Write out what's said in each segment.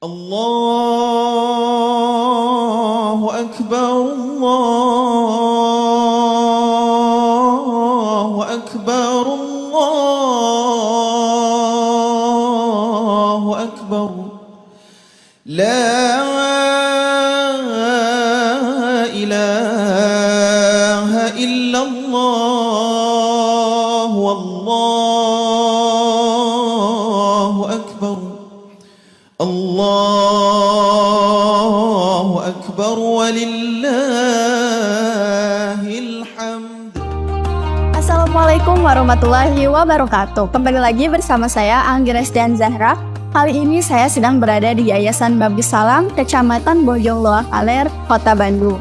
الله أكبر الله أكبر الله أكبر لا إله إلا الله والله أكبر الله أكبر ولله الحمد. Assalamualaikum warahmatullahi wabarakatuh. Kembali lagi bersama saya Anggires dan Zahra. Kali ini saya sedang berada di Yayasan Babus Salam, Kecamatan Bojong Loak Aler, Kota Bandung.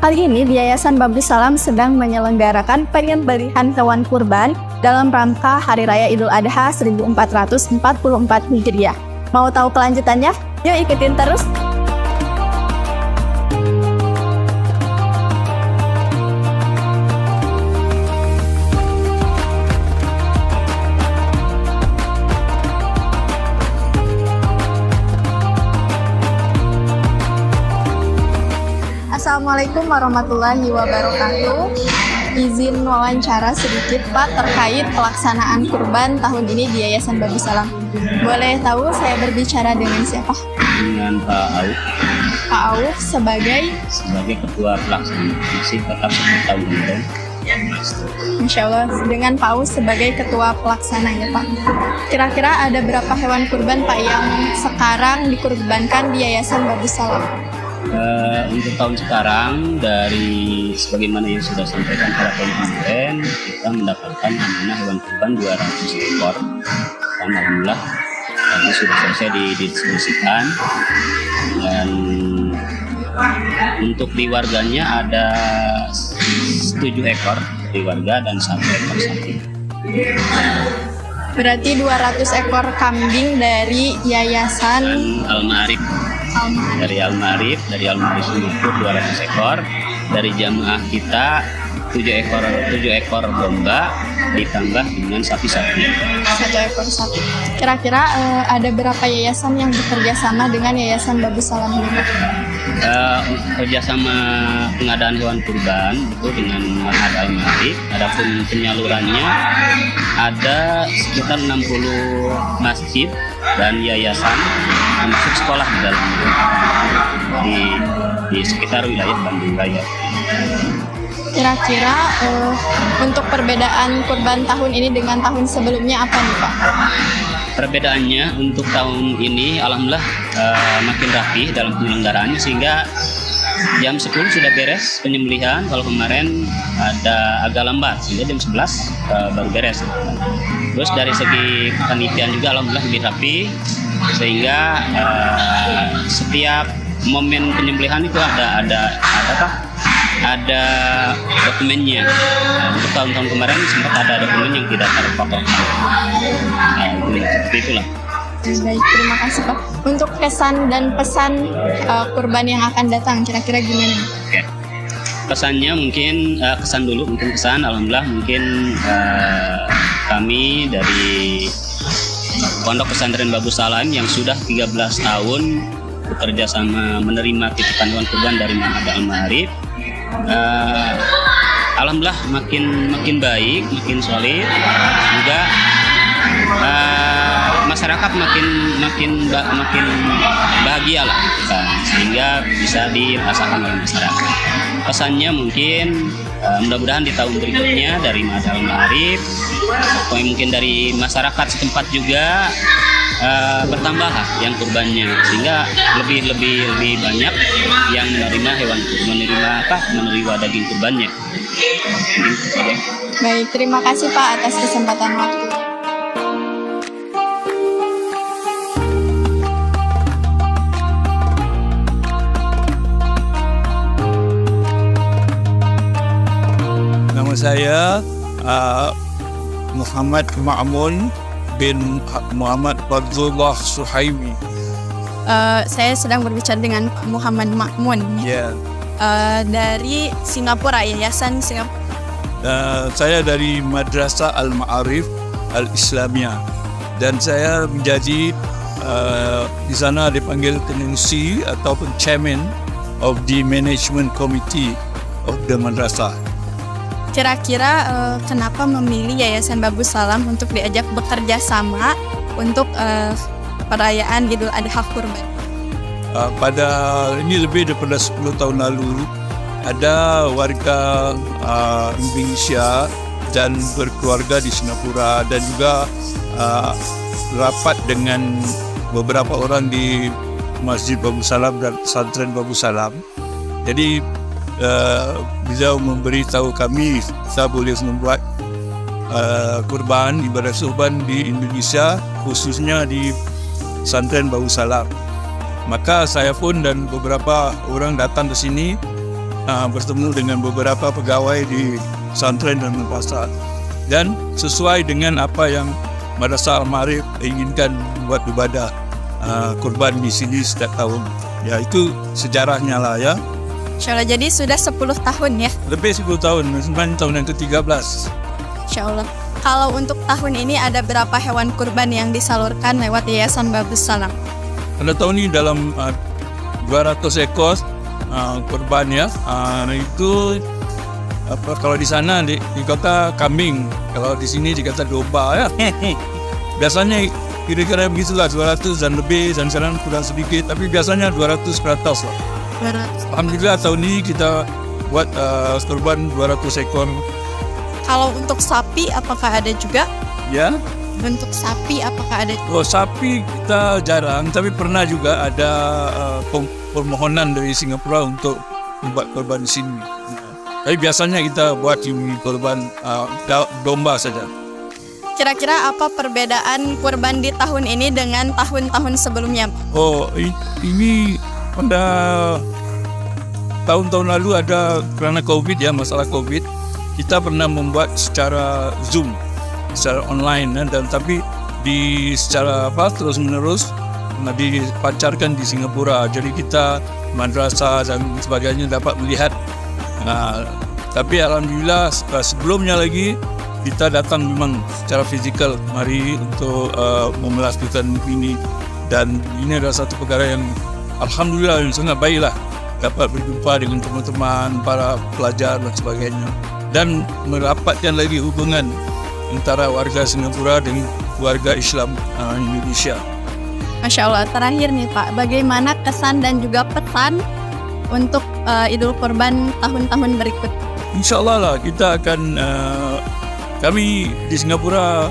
Kali ini di Yayasan Babus Salam sedang menyelenggarakan penyembelihan hewan kurban dalam rangka Hari Raya Idul Adha 1444 Hijriah. Mau tahu kelanjutannya? Yuk ikutin terus. Assalamualaikum warahmatullahi wabarakatuh. Izin wawancara sedikit Pak terkait pelaksanaan kurban tahun ini di Yayasan Babus Salam. Boleh tahu saya berbicara dengan siapa? Dengan Pak Auf. Pak Auf sebagai Ketua Pelaksana, masih tetap seperti tahun kemarin. Masya Allah, dengan Pak Auf sebagai Ketua Pelaksana ya Pak. Kira-kira ada berapa hewan kurban Pak yang sekarang dikurbankan di Yayasan Babus Salam? Untuk tahun sekarang, dari sebagaimana yang sudah sampaikan pada tahun kemarin, kita mendapatkan amanah hewan kurban 200 ekor. Dan alhamdulillah tadi sudah selesai didistribusikan. Dan untuk di warganya ada 7 ekor di warga dan 1 ekor sapi. Berarti 200 ekor kambing dari Yayasan Al-Ma'arif. Dari Al-Ma'arif Singapura 200 ekor, dari jamaah kita 7 ekor domba ditambah dengan sapi-sapi. 1 ekor sapi. Kira-kira ada berapa yayasan yang bekerja sama dengan Yayasan Babus Salam ini? Kerjasama pengadaan hewan kurban itu dengan Ma'had Al-Ma'arif. Adapun penyalurannya ada sekitar 60 masjid dan yayasan, termasuk sekolah di dalamnya di sekitar wilayah Bandung Raya. Kira-kira untuk perbedaan kurban tahun ini dengan tahun sebelumnya apa nih Pak? Perbedaannya untuk tahun ini alhamdulillah makin rapi dalam penyelenggaraannya, sehingga jam 10 sudah beres penyembelihan. Kalau kemarin ada agak lambat sehingga jam 11 baru beres. Terus dari segi kepanitiaan juga alhamdulillah lebih rapi, sehingga setiap momen penyembelihan itu ada dokumennya. Untuk tahun-tahun kemarin sempat ada dokumen yang tidak terfoto. Seperti itulah. Baik, terima kasih Pak. Untuk kesan dan pesan kurban yang akan datang, kira-kira gimana? Oke. Pesannya mungkin kesan. Alhamdulillah mungkin kami dari Pondok Pesantren Babus Salam yang sudah 13 tahun bekerja sama menerima titipan hewan kurban dari Ma'had Al-Ma'arif. Alhamdulillah makin baik, makin solid, juga masyarakat makin bahagia lah, sehingga bisa dirasakan oleh masyarakat. Pesannya mungkin mudah-mudahan di tahun berikutnya dari Ma'had Al-Ma'arif atau mungkin dari masyarakat setempat juga bertambah yang kurbannya, sehingga lebih banyak yang menerima hewan kurban, menerima daging kurbannya. Baik, terima kasih Pak atas kesempatan waktu. Nama saya Muhammad Ma'mun bin Muhammad Fadzullah Suhaimi. Saya sedang berbicara dengan Muhammad Ma'mun. Ya. Dari Singapura, Yayasan Singapura. Saya dari Madrasah Al-Ma'arif Al-Islamiyah, dan saya menjadi di sana dipanggil Tenensi ataupun Chairman of the Management Committee of the Madrasah. Kira-kira kenapa memilih Yayasan Babus Salam untuk diajak bekerja sama untuk perayaan Idul Adha Kurban? Pada ini lebih daripada 10 tahun lalu, ada warga Indonesia dan berkeluarga di Singapura dan juga rapat dengan beberapa orang di Masjid Babus Salam dan Pesantren Babus Salam. Jadi beliau memberitahu kami kita boleh membuat kurban, ibadah kurban di Indonesia, khususnya di Pesantren Babus Salam. Maka saya pun dan beberapa orang datang ke sini bertemu dengan beberapa pegawai di pesantren dan madrasah, dan sesuai dengan apa yang Madrasah Al-Ma'arif inginkan buat ibadah kurban di sini setiap tahun. Ya, itu sejarahnya lah ya. Insyaallah, jadi sudah 10 tahun ya? Lebih 10 tahun, sebenarnya tahun yang ke-13. Insyaallah. Kalau untuk tahun ini ada berapa hewan kurban yang disalurkan lewat Yayasan Babus Salam? Pada tahun ini dalam 200 ekor kurban ya. Itu kalau di sana dikata kambing, kalau di sini dikata domba ya. Biasanya kira-kira begitulah, 200 dan lebih, dan sekarang kurang sedikit, tapi biasanya 200 ke atas lah. 200. Alhamdulillah tahun ini kita buat kurban 200 ekor. Kalau untuk sapi apakah ada juga? Ya. Bentuk sapi apakah ada? Oh, sapi kita jarang, tapi pernah juga ada permohonan dari Singapura untuk membuat kurban di sini. Tapi biasanya kita buat kurban domba saja. Kira-kira apa perbedaan kurban di tahun ini dengan tahun-tahun sebelumnya? Oh, ini pada tahun-tahun lalu ada kerana COVID ya, masalah COVID, kita pernah membuat secara Zoom, secara online, dan tapi secara terus menerus dipancarkan di Singapura. Jadi kita madrasah dan sebagainya dapat melihat. Tapi alhamdulillah sebelumnya lagi kita datang memang secara fizikal mari untuk melakukan ini, dan ini adalah satu perkara yang alhamdulillah yang sangat baiklah, dapat berjumpa dengan teman-teman, para pelajar dan sebagainya, dan merapatkan lagi hubungan antara warga Singapura dengan warga Islam Indonesia. Masya Allah. Terakhir nih Pak, bagaimana kesan dan juga pesan untuk Idul Kurban tahun-tahun berikut? InsyaAllah lah kita akan kami di Singapura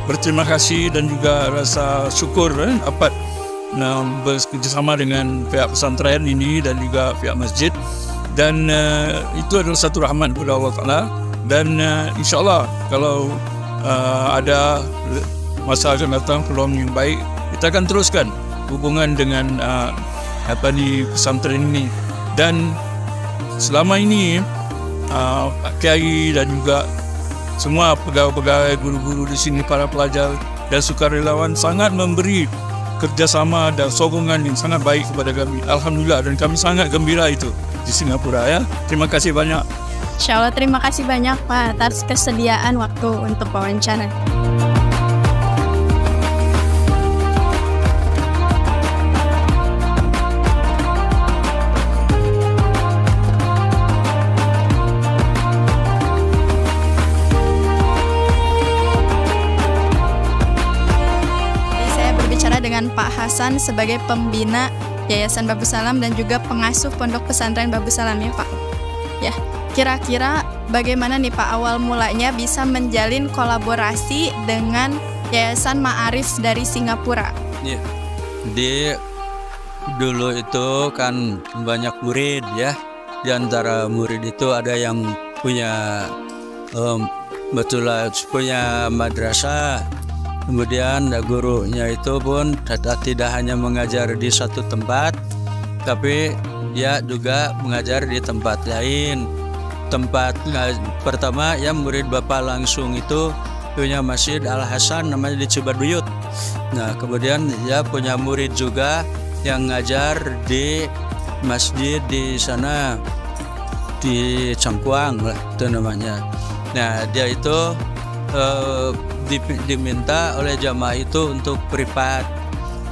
berterima kasih dan juga rasa syukur dapat bekerjasama dengan pihak pesantren ini dan juga pihak masjid, dan itu adalah satu rahmat kepada Allah Ta'ala. Dan insyaAllah kalau ada masa akan datang peluang yang baik, kita akan teruskan hubungan dengan di pesantren ini. Dan selama ini Pak Kiai dan juga semua pegawai-pegawai, guru-guru di sini, para pelajar dan sukarelawan sangat memberi kerjasama dan sokongan yang sangat baik kepada kami. Alhamdulillah, dan kami sangat gembira itu di Singapura ya. Terima kasih banyak. Insyaallah, terima kasih banyak Pak atas kesediaan waktu untuk wawancara. Dengan Pak Hasan sebagai pembina Yayasan Babus Salam dan juga pengasuh Pondok Pesantren Babus Salam ya Pak. Ya, kira-kira bagaimana nih Pak awal mulanya bisa menjalin kolaborasi dengan Yayasan Ma'arif dari Singapura? Ya, jadi dulu itu kan banyak murid ya. Di antara murid itu ada yang punya punya madrasah. Kemudian gurunya itu pun tidak hanya mengajar di satu tempat, tapi dia juga mengajar di tempat lain. Tempat pertama yang murid Bapak langsung itu punya Masjid Al-Hasan namanya di Cibaduyut. Nah, kemudian dia punya murid juga yang ngajar di masjid di sana di Cangkuang lah itu namanya. Nah, dia itu diminta oleh jamaah itu untuk privat,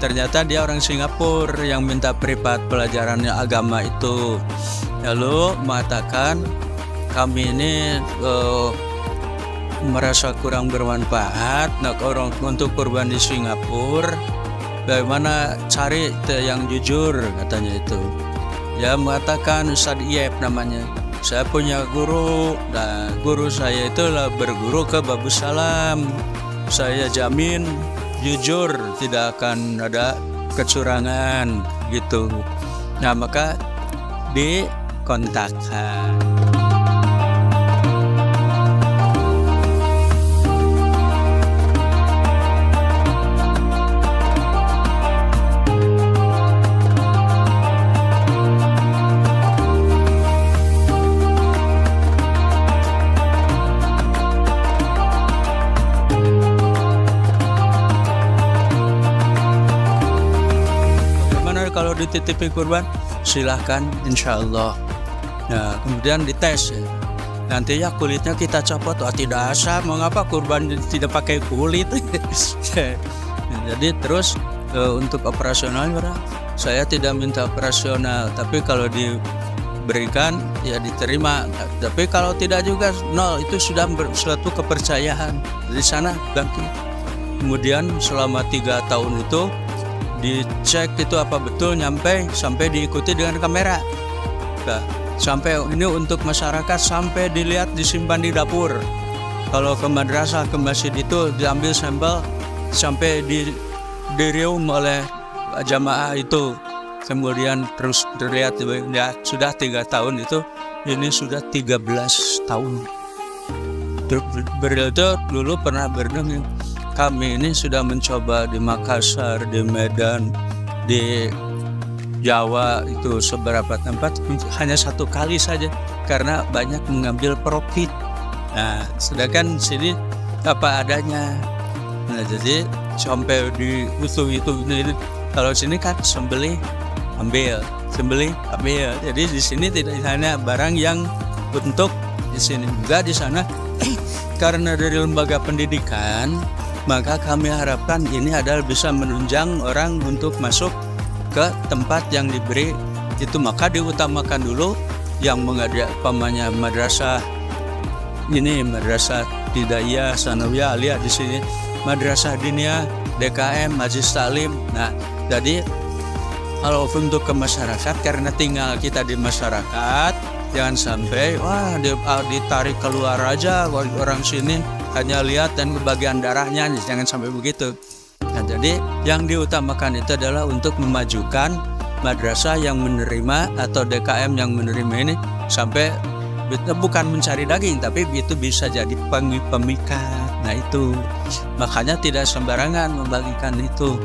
ternyata dia orang Singapura yang minta privat pelajarannya agama itu. Lalu mengatakan kami ini merasa kurang bermanfaat. Nah, orang untuk kurban di Singapura, bagaimana cari yang jujur, katanya itu. Dia mengatakan Ustadz Iyep namanya. Saya punya guru, nah guru saya itulah berguru ke Babus Salam. Saya jamin jujur, tidak akan ada kecurangan gitu. Nah, maka dikontakkan. Kalau dititipi kurban, silahkan, insya Allah. Nah, kemudian dites ya. Nanti ya kulitnya kita copot, tidak asam, mengapa kurban tidak pakai kulit? Nah, jadi terus untuk operasional, saya tidak minta operasional, tapi kalau diberikan ya diterima. Tapi kalau tidak juga nol, itu sudah suatu kepercayaan di sana bangkit. Kemudian selama 3 tahun itu dicek itu apa betul sampai diikuti dengan kamera. Nah, sampai ini untuk masyarakat, sampai dilihat disimpan di dapur. Kalau ke madrasah, ke masjid itu diambil sampel sampai dirium oleh jamaah itu. Kemudian terus terlihat ya sudah 3 tahun itu, ini sudah 13 tahun. Beliau itu dulu pernah berdenging. Kami ini sudah mencoba di Makassar, di Medan, di Jawa itu seberapa tempat, hanya 1 kali saja karena banyak mengambil profit. Nah, sedangkan sini apa adanya. Nah, jadi sampai di itu ini, kalau sini kan sembelih ambil. Jadi di sini tidak hanya barang yang untuk di sini juga di sana. Karena dari lembaga pendidikan, maka kami harapkan ini adalah bisa menunjang orang untuk masuk ke tempat yang diberi itu. Maka diutamakan dulu yang mengadakan pamannya madrasah ini, madrasah Tidaiyah, Sanawiyah, Aliyah di sini, madrasah diniyah, DKM, Majlis Taklim. Nah, jadi kalau untuk ke masyarakat, karena tinggal kita di masyarakat, jangan sampai ditarik keluar aja orang sini hanya lihat dan bagian darahnya, jangan sampai begitu. Nah, jadi yang diutamakan itu adalah untuk memajukan madrasah yang menerima atau DKM yang menerima ini sampai bukan mencari daging, tapi itu bisa jadi pemikat. Nah, itu makanya tidak sembarangan membagikan itu.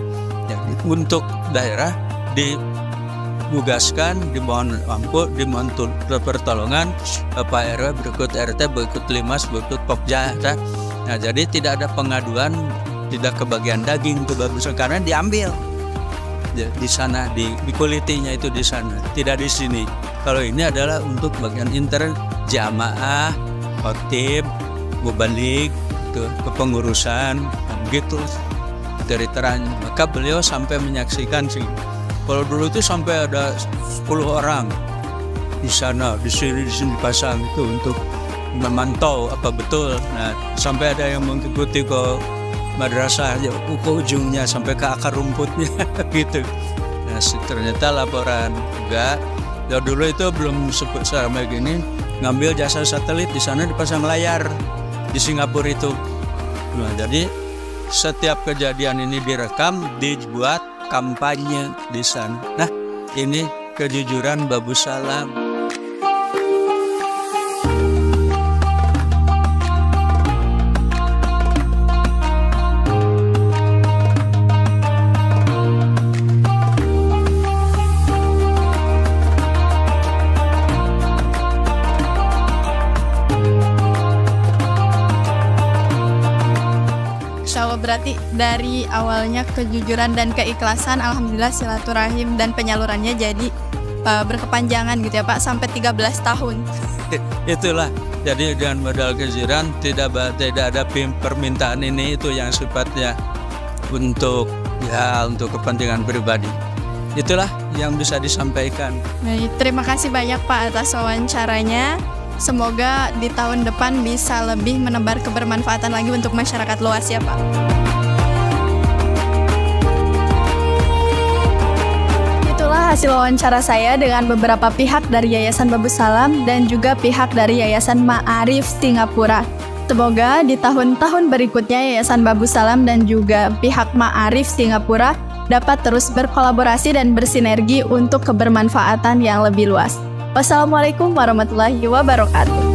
Jadi untuk daerah ditugaskan, dimohon ampun, dimohon pertolongan Bapak RW berikut RT, berikut Limas, berikut Pokja. Nah, jadi tidak ada pengaduan, tidak kebagian daging itu bagus karena diambil di sana, di kulitinya itu di sana, tidak di sini. Kalau ini adalah untuk bagian intern jamaah, khotib, mubalik, kepengurusan, gitu dari terang. Maka beliau sampai menyaksikan sih. Kalau dulu itu sampai ada 10 orang di sana, di sini dipasang itu untuk memantau apa betul. Nah, sampai ada yang mengikuti ke madrasah ya, ke ujungnya sampai ke akar rumputnya gitu. Nah, ternyata laporan juga. Ya, dulu itu belum sebut sama gini, ngambil jasa satelit di sana, dipasang layar di Singapura itu. Nah, jadi setiap kejadian ini direkam, dibuat kampanye di sana. Nah, ini kejujuran Babus Salam. Berarti dari awalnya kejujuran dan keikhlasan, alhamdulillah silaturahim dan penyalurannya jadi berkepanjangan gitu ya Pak, sampai 13 tahun. Itulah, jadi dengan modal kejujuran tidak ada permintaan ini itu yang sifatnya untuk ya untuk kepentingan pribadi. Itulah yang bisa disampaikan. Baik, terima kasih banyak Pak atas wawancaranya. Semoga di tahun depan bisa lebih menebar kebermanfaatan lagi untuk masyarakat luas ya Pak. Itulah hasil wawancara saya dengan beberapa pihak dari Yayasan Babus Salam dan juga pihak dari Yayasan Ma'arif Singapura. Semoga di tahun-tahun berikutnya Yayasan Babus Salam dan juga pihak Ma'arif Singapura dapat terus berkolaborasi dan bersinergi untuk kebermanfaatan yang lebih luas. Wassalamualaikum warahmatullahi wabarakatuh.